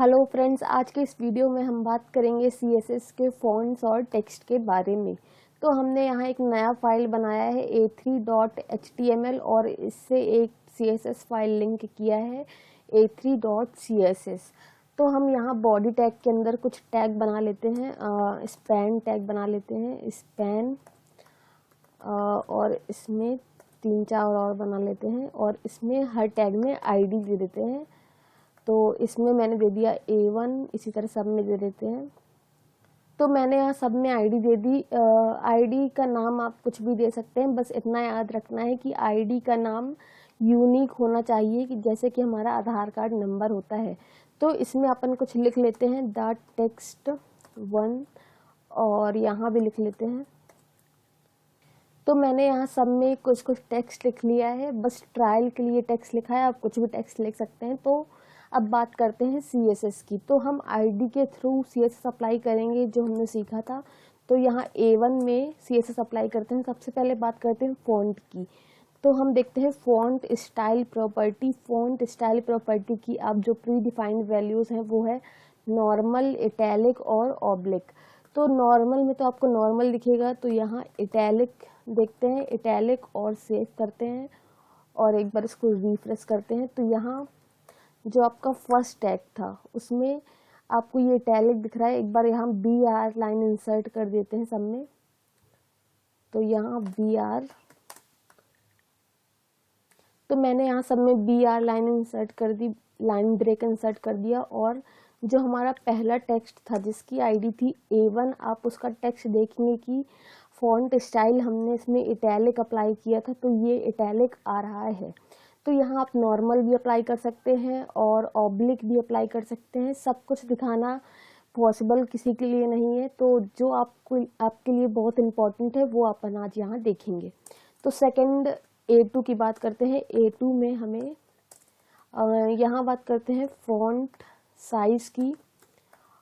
Hello friends, आज के इस वीडियो में हम बात करेंगे CSS के फॉन्ट्स और टेक्स्ट के बारे में। तो हमने यहाँ एक नया फाइल बनाया है a3.html और इससे एक CSS फाइल लिंक किया है a3.css। तो हम यहाँ बॉडी टैग के अंदर कुछ टैग बना लेते हैं, स्पैन टैग बना लेते हैं, स्पैन, और इसमें 3-4 और बना लेते हैं और इसमें हर टैग में ID दे देते हैं। तो इसमें मैंने दे दिया A1, इसी तरह सब में दे देते हैं। तो मैंने यहाँ सब में ID दे दी। ID का नाम आप कुछ भी दे सकते हैं, बस इतना याद रखना है कि ID का नाम यूनिक होना चाहिए, कि जैसे कि हमारा आधार कार्ड नंबर होता है। तो इसमें अपन कुछ लिख लेते हैं .text1 और यहाँ भी लिख लेते हैं। तो मैंने यहाँ सब में कुछ कुछ टेक्स्ट लिख लिया है, बस ट्रायल के लिए टेक्स्ट लिखा है, आप कुछ भी टेक्स्ट लिख सकते हैं। तो अब बात करते हैं CSS की। तो हम ID के थ्रू CSS अप्लाई करेंगे, जो हमने सीखा था। तो यहाँ A1 में CSS अप्लाई करते हैं। सबसे पहले बात करते हैं फ़ॉन्ट की। तो हम देखते हैं font style property. Font style property की आप जो प्री डिफाइंड वैल्यूज़ हैं वो है नॉर्मल, इटैलिक और ऑब्लिक। तो नॉर्मल में तो आपको नॉर्मल दिखेगा, तो यहाँ इटैलिक देखते हैं, इटैलिक और सेव करते हैं और एक बार इसको रिफ्रेश करते हैं। तो यहाँ जो आपका फर्स्ट टैग था उसमें आपको ये इटैलिक दिख रहा है। एक बार यहाँ BR लाइन इंसर्ट कर देते हैं सब में। तो यहाँ BR, तो मैंने यहाँ सब में BR लाइन इंसर्ट कर दी, लाइन ब्रेक इंसर्ट कर दिया। और जो हमारा पहला टेक्स्ट था जिसकी ID थी A1, आप उसका टेक्स्ट देखेंगे कि फॉन्ट स्टाइल हमने इसमें इटैलिक अप्लाई किया था, तो ये इटैलिक आ रहा है। तो यहाँ आप नॉर्मल भी अप्लाई कर सकते हैं और ऑब्लिक भी अप्लाई कर सकते हैं। सब कुछ दिखाना पॉसिबल किसी के लिए नहीं है, तो जो आपके लिए बहुत इम्पोर्टेंट है वो अपन आज यहाँ देखेंगे। तो सेकंड A2 की बात करते हैं। A2 में हमें यहाँ बात करते हैं फ़ॉन्ट साइज़ की।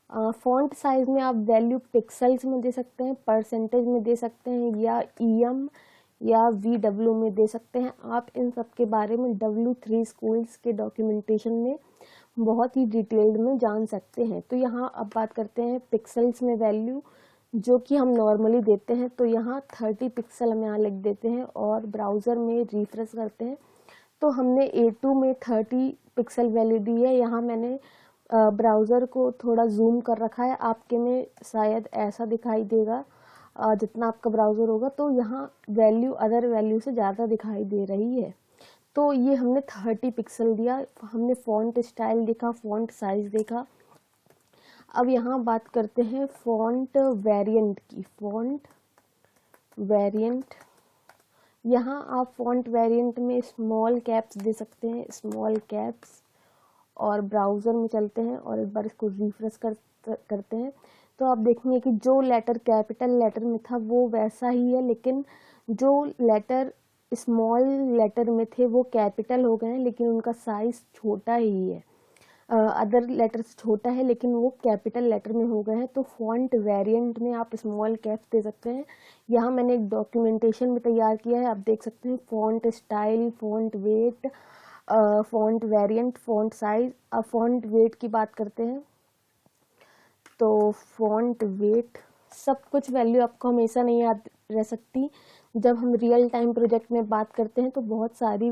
फ़ॉन्ट साइज़ में आप वैल्यू पिक्सल्स में दे सकते हैं, परसेंटेज में दे सकते हैं, या EM या VW में दे सकते हैं। आप इन सब के बारे में W3 स्कूल्स के डॉक्यूमेंटेशन में बहुत ही डिटेल्ड में जान सकते हैं। तो यहाँ अब बात करते हैं पिक्सल्स में वैल्यू, जो कि हम नॉर्मली देते हैं। तो यहाँ 30 पिक्सल हम यहाँ लिख देते हैं और ब्राउज़र में रिफ्रेश करते हैं। तो हमने A2 में 30 पिक्सल वैल्यू दी है। यहाँ मैंने ब्राउज़र को थोड़ा जूम कर रखा है, आपके में शायद ऐसा दिखाई देगा जितना आपका ब्राउज़र होगा। तो यहाँ वैल्यू अदर वैल्यू से ज़्यादा दिखाई दे रही है। तो ये हमने 30 पिक्सल दिया। हमने फ़ॉन्ट स्टाइल देखा, फ़ॉन्ट साइज़ देखा। अब यहाँ बात करते हैं फ़ॉन्ट वेरिएंट की। फ़ॉन्ट वेरिएंट, यहाँ आप फ़ॉन्ट वेरिएंट में स्मॉल कैप्स दे सकते हैं, स्मॉल कैप्स। और ब्राउज़र में चलते हैं और एक बार इसको रिफ्रेश करते हैं। तो आप देखेंगे कि जो लेटर कैपिटल लेटर में था वो वैसा ही है, लेकिन जो लेटर स्मॉल लेटर में थे वो कैपिटल हो गए हैं, लेकिन उनका साइज़ छोटा ही है। अदर लेटर से छोटा है लेकिन वो कैपिटल लेटर में हो गए हैं। तो फॉन्ट वेरिएंट में आप स्मॉल कैप्स दे सकते हैं। यहाँ मैंने एक डॉक्यूमेंटेशन में तैयार किया है, आप देख सकते हैं। Font style, font weight, font variant, font size. अब फॉन्ट वेट की बात करते हैं। तो फॉन्ट वेट, सब कुछ वैल्यू आपको हमेशा नहीं याद रह सकती। जब हम रियल टाइम प्रोजेक्ट में बात करते हैं तो बहुत सारी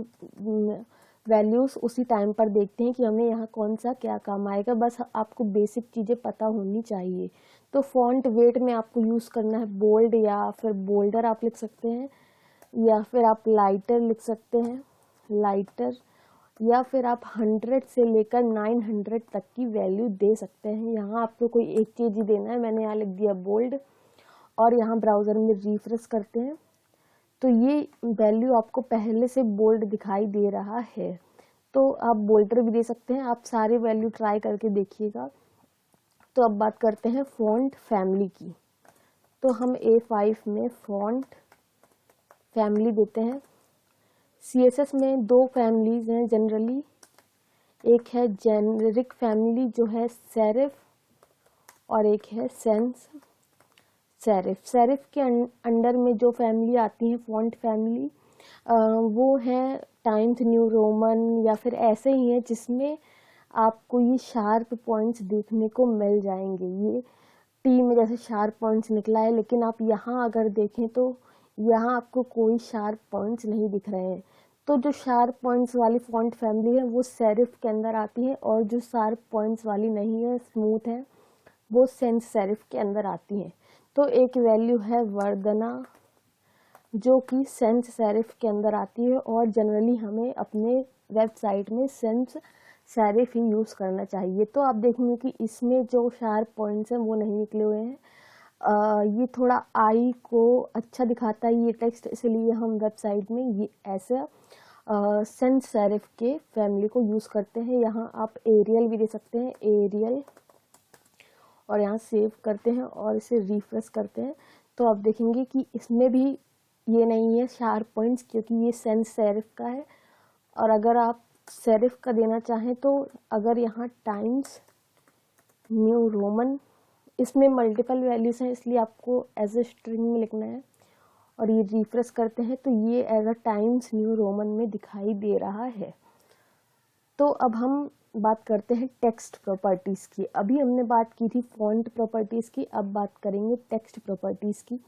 वैल्यूज़ उसी टाइम पर देखते हैं कि हमें यहाँ कौन सा क्या काम आएगा। बस आपको बेसिक चीज़ें पता होनी चाहिए। तो फॉन्ट वेट में आपको यूज़ करना है बोल्ड, या फिर बोल्डर आप लिख सकते हैं, या फिर आप लाइटर लिख सकते हैं, लाइटर, या फिर आप 100 से लेकर 900 तक की वैल्यू दे सकते हैं। यहाँ आपको कोई एक चीज़ ही देना है। मैंने यहाँ लिख दिया बोल्ड और यहाँ ब्राउज़र में रिफ्रेश करते हैं। तो ये वैल्यू आपको पहले से बोल्ड दिखाई दे रहा है। तो आप बोल्डर भी दे सकते हैं। आप सारे वैल्यू ट्राई करके देखिएगा। तो अब बात करते हैं फ़ॉन्ट फैमिली की। तो हम A5 में फ़ॉन्ट फैमिली देते हैं। CSS में 2 फैमिलीज़ हैं जनरली। एक है जेनरिक फैमिली जो है सेरिफ, और एक है सेंस सेरिफ। सेरिफ के अंडर में जो फैमिली आती है फ़ॉन्ट फैमिली, वो है टाइम्स न्यू रोमन, या फिर ऐसे ही है जिसमें आपको ये शार्प पॉइंट्स देखने को मिल जाएंगे। ये टी में जैसे शार्प पॉइंट्स निकला है, लेकिन आप यहाँ अगर देखें तो यहाँ आपको कोई शार्प पॉइंट्स नहीं दिख रहे हैं। तो जो शार्प पॉइंट्स वाली फॉन्ट फैमिली है वो सेरिफ के अंदर आती है, और जो शार्प पॉइंट्स वाली नहीं है, स्मूथ है, वो सेंस सेरिफ के अंदर आती है। तो एक वैल्यू है वर्धना जो कि सेंस सेरिफ के अंदर आती है, और जनरली हमें अपने वेबसाइट में सेंस सेरिफ ही यूज़ करना चाहिए। तो आप देखेंगे कि इसमें जो शार्प पॉइंट्स हैं वो नहीं निकले हुए हैं। ये थोड़ा आई को अच्छा दिखाता है ये टेक्स्ट, इसलिए हम वेबसाइट में ये ऐसा सेंस सेरिफ के फैमिली को यूज़ करते हैं। यहाँ आप एरियल भी दे सकते हैं, एरियल, और यहाँ सेव करते हैं और इसे रिफ्रेश करते हैं तो आप देखेंगे कि इसमें भी ये नहीं है शार्प पॉइंट्स, क्योंकि ये सेंस सेरिफ का है। और अगर आप सेरिफ का देना चाहें तो अगर यहाँ टाइम्स न्यू रोमन, इसमें मल्टीपल वैल्यूज हैं इसलिए आपको एज ए स्ट्रिंग में लिखना है, और ये रिफ्रेश करते हैं तो ये as a Times New Roman में दिखाई दे रहा है। तो अब हम बात करते हैं टेक्स्ट प्रॉपर्टीज़ की। अभी हमने बात की थी फॉन्ट प्रॉपर्टीज़ की, अब बात करेंगे टेक्स्ट प्रॉपर्टीज़ की।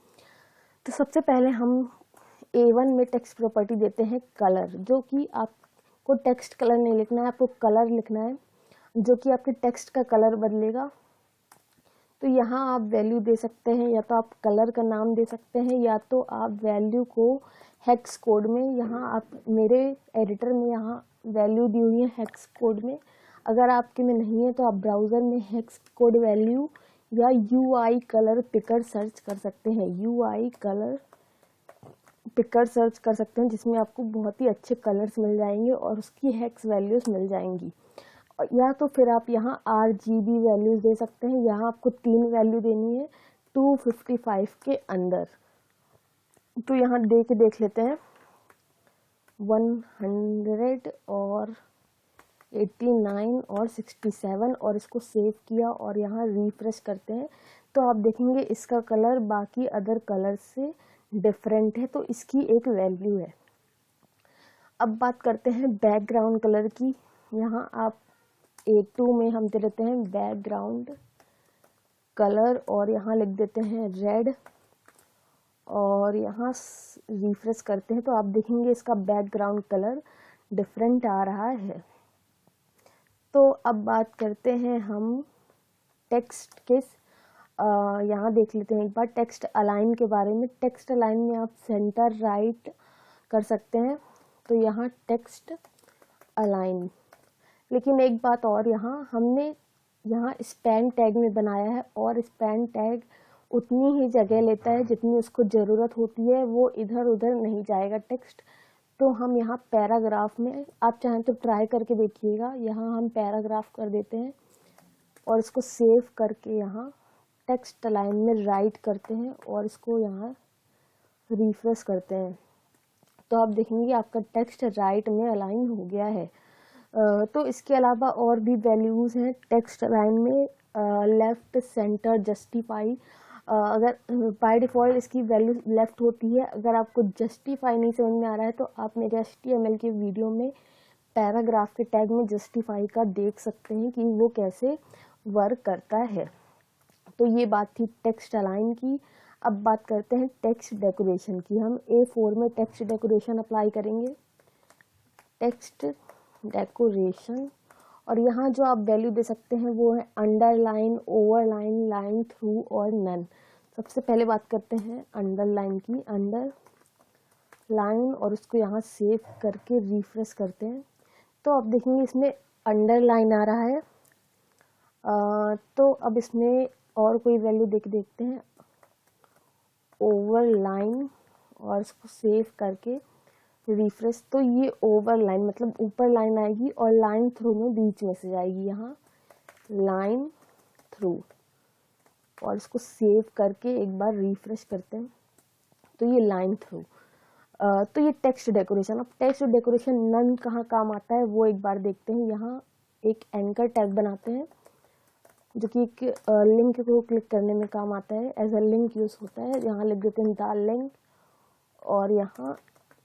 तो सबसे पहले हम A1 में टेक्स्ट प्रॉपर्टी देते हैं कलर, जो कि आपको टेक्स्ट कलर नहीं लिखना है, आपको कलर लिखना है जो कि आपके टेक्स्ट का कलर बदलेगा। तो यहाँ आप वैल्यू दे सकते हैं, या तो आप कलर का नाम दे सकते हैं, या तो आप वैल्यू को हेक्स कोड में, यहाँ आप मेरे एडिटर में यहाँ वैल्यू दी हुई है हेक्स कोड में, अगर आपके में नहीं है तो आप ब्राउज़र में हेक्स कोड वैल्यू या UI कलर पिकर सर्च कर सकते हैं। UI कलर पिकर सर्च कर सकते हैं, जिसमें आपको बहुत ही अच्छे कलर्स मिल जाएंगे और उसकी हेक्स वैल्यूज़ मिल जाएंगी। या तो फिर आप यहाँ RGB वैल्यूज़ दे सकते हैं। यहाँ आपको 3 वैल्यू देनी है 255 के अंदर। तो यहाँ दे के देख लेते हैं 100 और 89 और 67, और इसको सेव किया और यहाँ रिफ्रेश करते हैं तो आप देखेंगे इसका कलर बाकी अदर कलर से डिफरेंट है, तो इसकी एक वैल्यू है। अब बात करते हैं बैकग्राउंड कलर की। यहाँ आप A2 में हम दे देते हैं बैकग्राउंड कलर और यहाँ लिख देते हैं रेड, और यहाँ रिफ्रेश करते हैं तो आप देखेंगे इसका बैकग्राउंड कलर डिफरेंट आ रहा है। तो अब बात करते हैं हम टेक्स्ट के, यहाँ देख लेते हैं एक बार टेक्स्ट अलाइन के बारे में। टेक्स्ट अलाइन में आप सेंटर राइट कर सकते हैं, तो यहाँ टेक्स्ट अलाइन। लेकिन एक बात और, यहाँ हमने यहाँ स्पैन टैग में बनाया है, और स्पैन टैग उतनी ही जगह लेता है जितनी उसको ज़रूरत होती है, वो इधर उधर नहीं जाएगा टेक्स्ट। तो हम यहाँ पैराग्राफ में, आप चाहें तो ट्राई करके देखिएगा, यहाँ हम पैराग्राफ कर देते हैं और इसको सेव करके यहाँ टेक्स्ट लाइन में राइट करते हैं और इसको यहाँ रिफ्रेश करते हैं तो आप देखेंगे आपका टेक्स्ट राइट में अलाइन हो गया है। तो इसके अलावा और भी वैल्यूज़ हैं टेक्स्ट लाइन में। लेफ़्ट, सेंटर, जस्टिफाई, अगर बाय डिफ़ॉल्ट इसकी वैल्यू लेफ़्ट होती है। अगर आपको जस्टिफाई नहीं समझ में आ रहा है तो आप मेरे HTML के वीडियो में पैराग्राफ के टैग में जस्टिफाई का देख सकते हैं कि वो कैसे वर्क करता है। तो ये बात थी टेक्स्ट अलाइन की। अब बात करते हैं टेक्स्ट डेकोरेशन की। हम A4 में टेक्स्ट डेकोरेशन अप्लाई करेंगे, टेक्स्ट डेकोरेशन, और यहाँ जो आप वैल्यू दे सकते हैं वो है अंडरलाइन, ओवरलाइन, लाइन थ्रू और नन। सबसे पहले बात करते हैं अंडरलाइन की। अंडरलाइन, और उसको यहाँ सेव करके रिफ्रेश करते हैं तो आप देखेंगे इसमें अंडरलाइन आ रहा है। तो अब इसमें और कोई वैल्यू देख देखते हैं, ओवरलाइन, और इसको सेव करके रिफ्रेश। तो ये ओवरलाइन मतलब ऊपर लाइन आएगी और लाइन थ्रू में बीच में से जाएगी, यहाँ लाइन थ्रू, और इसको सेव करके एक बार रिफ्रेश करते हैं तो ये लाइन थ्रू। तो ये टेक्स्ट डेकोरेशन। अब टेक्स्ट डेकोरेशन नन कहाँ काम आता है वो एक बार देखते हैं। यहाँ एक एंकर टैग बनाते हैं जो कि एक लिंक को क्लिक करने में काम आता है, एज अ लिंक यूज़ होता है। यहाँ लिख देते हैं द लिंक, और यहाँ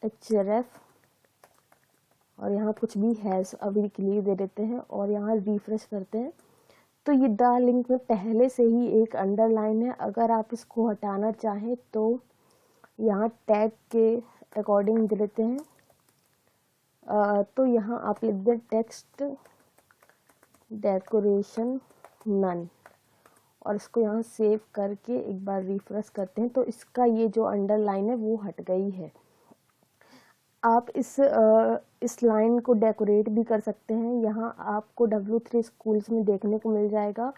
href, और यहाँ कुछ भी हैज़ अभी के लिए दे देते हैं और यहाँ रिफ्रेश करते हैं। तो ये द लिंक में पहले से ही एक अंडरलाइन है, अगर आप इसको हटाना चाहें तो यहाँ टैग के अकॉर्डिंग दे देते हैं। तो यहाँ आप लिख दें टेक्स्ट डेकोरेशन नन और इसको यहाँ सेव करके एक बार रिफ्रेश करते हैं तो इसका ये जो अंडरलाइन है वो हट गई है। आप इस लाइन को डेकोरेट भी कर सकते हैं। यहाँ आपको W3 स्कूल्स में देखने को मिल जाएगा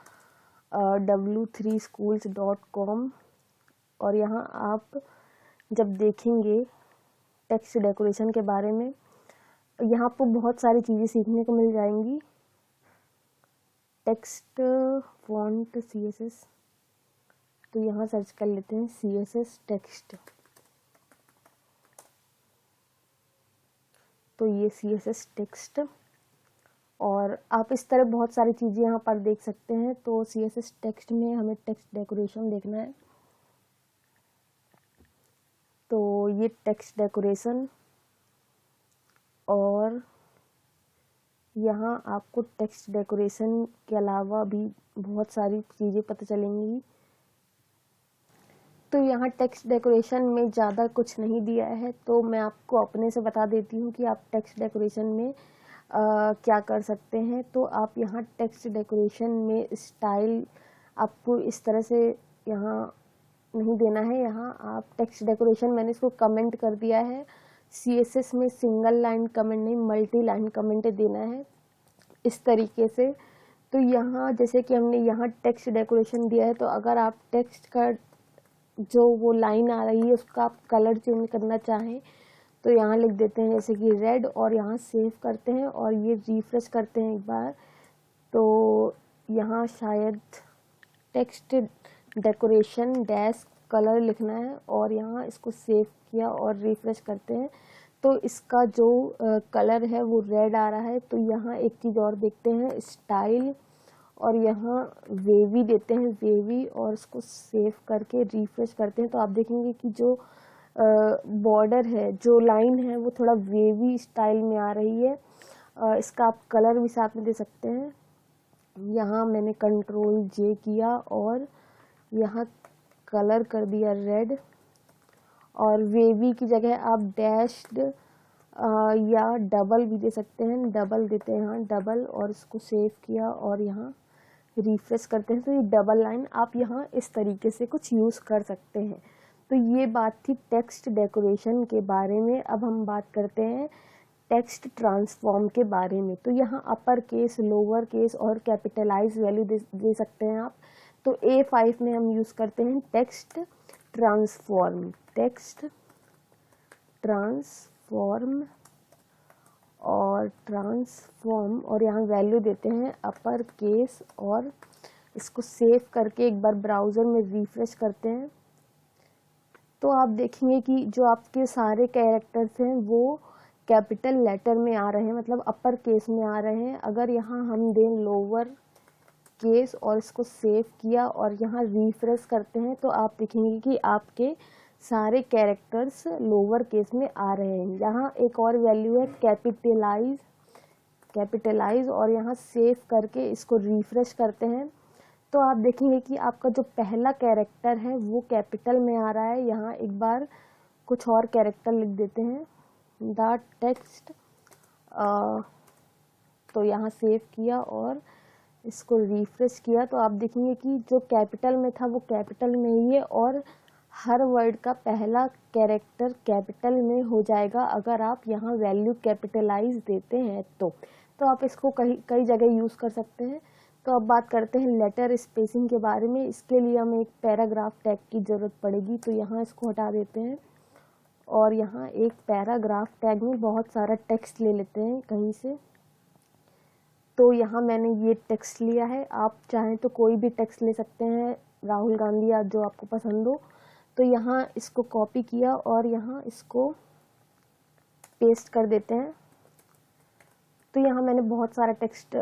w3schools.com और यहाँ आप जब देखेंगे टेक्स्ट डेकोरेशन के बारे में, यहाँ आपको बहुत सारी चीज़ें सीखने को मिल जाएंगी। टेक्स्ट फॉन्ट CSS, तो यहाँ सर्च कर लेते हैं CSS टेक्स्ट। तो ये CSS टेक्स्ट और आप इस तरह बहुत सारी चीज़ें यहाँ पर देख सकते हैं। तो CSS टेक्स्ट में हमें टेक्स्ट डेकोरेशन देखना है, तो ये टेक्स्ट डेकोरेशन और यहाँ आपको टेक्स्ट डेकोरेशन के अलावा भी बहुत सारी चीज़ें पता चलेंगी। तो यहाँ टेक्स्ट डेकोरेशन में ज़्यादा कुछ नहीं दिया है, तो मैं आपको अपने से बता देती हूँ कि आप टेक्स्ट डेकोरेशन में क्या कर सकते हैं। तो आप यहाँ टेक्स्ट डेकोरेशन में स्टाइल आपको इस तरह से यहाँ नहीं देना है। यहाँ आप टेक्स्ट डेकोरेशन, मैंने इसको कमेंट कर दिया है। CSS में सिंगल लाइन कमेंट नहीं, मल्टी लाइन कमेंट देना है इस तरीके से। तो यहाँ जैसे कि हमने यहाँ टेक्स्ट डेकोरेशन दिया है, तो अगर आप टेक्स्ट का जो वो लाइन आ रही है उसका आप कलर चेंज करना चाहें तो यहाँ लिख देते हैं जैसे कि रेड और यहाँ सेव करते हैं और ये रिफ्रेश करते हैं एक बार। तो यहाँ शायद टेक्स्ट डेकोरेशन डैश कलर लिखना है और यहाँ इसको सेव किया और रिफ्रेश करते हैं तो इसका जो कलर है वो रेड आ रहा है। तो यहाँ एक चीज़ और देखते हैं, स्टाइल और यहाँ वेवी देते हैं, वेवी, और इसको सेव करके रिफ्रेश करते हैं तो आप देखेंगे कि जो बॉर्डर है, जो लाइन है वो थोड़ा वेवी स्टाइल में आ रही है। इसका आप कलर भी साथ में दे सकते हैं। यहाँ मैंने Ctrl+J किया और यहाँ कलर कर दिया रेड और वेवी की जगह आप डैश्ड या डबल भी दे सकते हैं, डबल देते हैं यहाँ डबल और इसको सेव किया और यहाँ रिफ्रेश करते हैं तो ये डबल लाइन आप यहाँ इस तरीके से कुछ यूज़ कर सकते हैं। तो ये बात थी टेक्स्ट डेकोरेशन के बारे में। अब हम बात करते हैं टेक्स्ट ट्रांसफॉर्म के बारे में। तो यहाँ अपर केस, लोअर केस और कैपिटलाइज वैल्यू दे सकते हैं आप। तो A5 में हम यूज़ करते हैं टेक्स्ट ट्रांसफॉर्म, टेक्स्ट ट्रांसफॉर्म और ट्रांसफॉर्म और यहाँ वैल्यू देते हैं अपर केस और इसको सेव करके एक बार ब्राउज़र में रिफ्रेश करते हैं तो आप देखेंगे कि जो आपके सारे कैरेक्टर्स हैं वो कैपिटल लेटर में आ रहे हैं, मतलब अपर केस में आ रहे हैं। अगर यहाँ हम दें लोअर केस और इसको सेव किया और यहाँ रिफ्रेश करते हैं तो आप देखेंगे कि आपके सारे कैरेक्टर्स लोअर केस में आ रहे हैं। यहाँ एक और वैल्यू है कैपिटलाइज और यहाँ सेव करके इसको रिफ्रेश करते हैं तो आप देखेंगे कि आपका जो पहला कैरेक्टर है वो कैपिटल में आ रहा है। यहाँ एक बार कुछ और कैरेक्टर लिख देते हैं, द टेक्स्ट, तो यहाँ सेव किया और इसको रिफ्रेश किया तो आप देखेंगे कि जो कैपिटल में था वो कैपिटल में ही है और हर वर्ड का पहला कैरेक्टर कैपिटल में हो जाएगा अगर आप यहाँ वैल्यू कैपिटलाइज देते हैं तो आप इसको कई जगह यूज़ कर सकते हैं। तो अब बात करते हैं लेटर स्पेसिंग के बारे में। इसके लिए हमें एक पैराग्राफ टैग की ज़रूरत पड़ेगी तो यहाँ इसको हटा देते हैं और यहाँ एक पैराग्राफ टैग में बहुत सारा टेक्स्ट ले लेते हैं कहीं से। तो यहाँ मैंने ये टेक्स्ट लिया है, आप चाहें तो कोई भी टेक्स्ट ले सकते हैं, राहुल गांधी या जो आपको पसंद हो। तो यहाँ इसको कॉपी किया और यहाँ इसको पेस्ट कर देते हैं। तो यहाँ मैंने बहुत सारा टेक्स्ट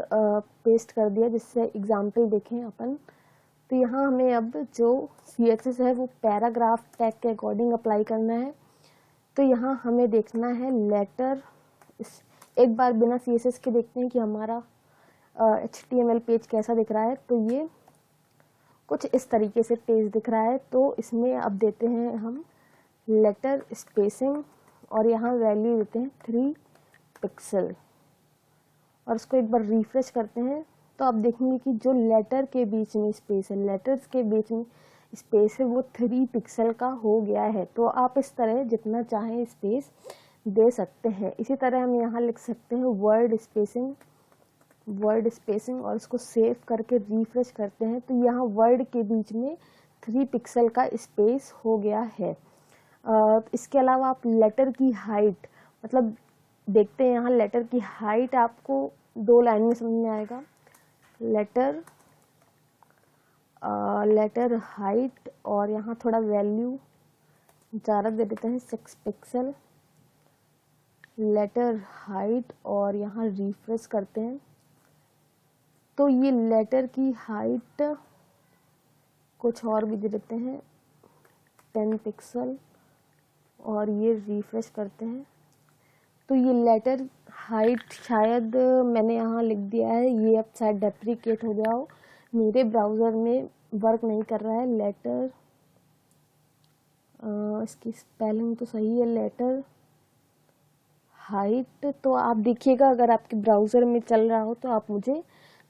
पेस्ट कर दिया जिससे एग्जाम्पल देखें अपन। तो यहाँ हमें अब जो CSS है वो पैराग्राफ टैग के अकॉर्डिंग अप्लाई करना है। तो यहाँ हमें देखना है लेटर एक बार बिना CSS के देखते हैं कि हमारा HTML पेज कैसा दिख रहा है। तो ये कुछ इस तरीके से पेज दिख रहा है। तो इसमें अब देते हैं हम लेटर स्पेसिंग और यहाँ वैल्यू देते हैं 3 पिक्सल और इसको एक बार रिफ्रेश करते हैं। तो आप देखेंगे कि जो लेटर के बीच में स्पेस है, लेटर्स के बीच में स्पेस है, वो 3 पिक्सल का हो गया है। तो आप इस तरह जितना चाहें स्पेस दे सकते हैं। इसी तरह हम यहाँ लिख सकते हैं वर्ड स्पेसिंग और इसको सेव करके रिफ्रेश करते हैं। तो यहाँ वर्ड के बीच में 3 पिक्सल का स्पेस हो गया है। इसके अलावा आप लेटर की हाइट मतलब देखते हैं, यहाँ लेटर की हाइट आपको 2 लाइन में समझ में आएगा। लेटर हाइट और यहाँ थोड़ा वैल्यू ज़्यादा दे देते हैं 6 पिक्सल लेटर हाइट और यहाँ रिफ्रेश करते हैं। तो ये लेटर की हाइट कुछ और भी दे देते हैं 10 पिक्सल और ये रिफ्रेश करते हैं। तो ये लेटर हाइट शायद मैंने यहाँ लिख दिया है, ये अब शायद डेप्रिकेट हो गया हो, मेरे ब्राउज़र में वर्क नहीं कर रहा है। लेटर इसकी स्पेलिंग तो सही है, लेटर हाइट। तो आप देखिएगा अगर आपके ब्राउज़र में चल रहा हो तो आप मुझे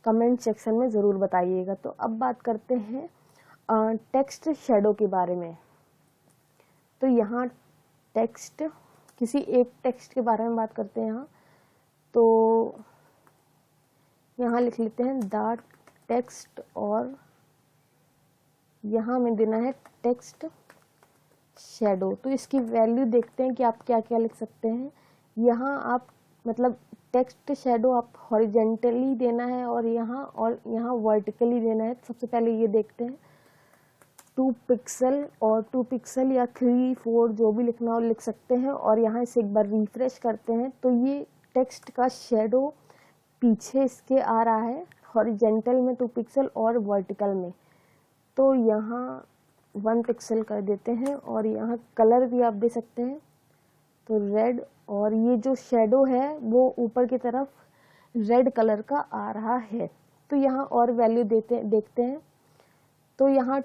कमेंट सेक्शन में ज़रूर बताइएगा। तो अब बात करते हैं टेक्स्ट शेडो के बारे में। तो यहाँ टेक्स्ट, किसी एक टेक्स्ट के बारे में बात करते हैं यहाँ। तो यहाँ लिख लेते हैं द टेक्स्ट और यहाँ हमें देना है टेक्स्ट शेडो। तो इसकी वैल्यू देखते हैं कि आप क्या क्या लिख सकते हैं। यहाँ आप मतलब टेक्स्ट शेडो आप हॉरिजेंटली देना है और यहाँ वर्टिकली देना है। सबसे पहले ये देखते हैं 2 पिक्सल और 2 पिक्सल या 3, 4 जो भी लिखना हो लिख सकते हैं। और यहाँ इसे एक बार रिफ्रेश करते हैं तो ये टेक्स्ट का शेडो पीछे इसके आ रहा है, हॉरिजेंटल में 2 पिक्सल और वर्टिकल में। तो यहाँ 1 पिक्सल कर देते हैं और यहाँ कलर भी आप दे सकते हैं तो रेड, और ये जो शेडो है वो ऊपर की तरफ रेड कलर का आ रहा है। तो यहाँ और वैल्यू देखते हैं। तो यहाँ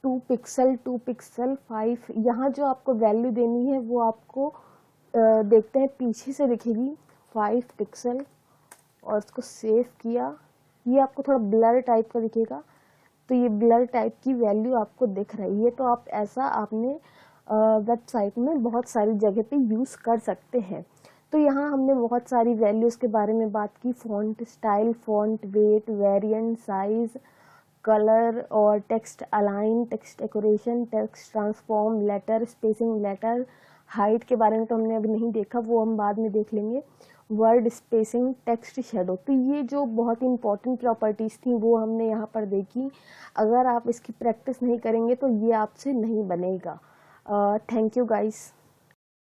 2 पिक्सल 2 पिक्सल 5, यहाँ जो आपको वैल्यू देनी है वो आपको देखते हैं पीछे से दिखेगी 5 पिक्सल और इसको सेव किया। ये आपको थोड़ा ब्लर टाइप का दिखेगा, तो ये ब्लर टाइप की वैल्यू आपको दिख रही है। तो आप ऐसा आपने वेबसाइट में बहुत सारी जगह पे यूज़ कर सकते हैं। तो यहाँ हमने बहुत सारी वैल्यूज़ के बारे में बात की, font style, font weight, variant, size, colour और text align, text decoration, text transform, letter spacing, letter height के बारे में तो हमने अभी नहीं देखा, वो हम बाद में देख लेंगे। वर्ड स्पेसिंग, टेक्स्ट शेडो, तो ये जो बहुत इंपॉर्टेंट प्रॉपर्टीज़ थी वो हमने यहाँ पर देखी। अगर आप इसकी प्रैक्टिस नहीं करेंगे तो ये आपसे नहीं बनेगा। Thank you guys.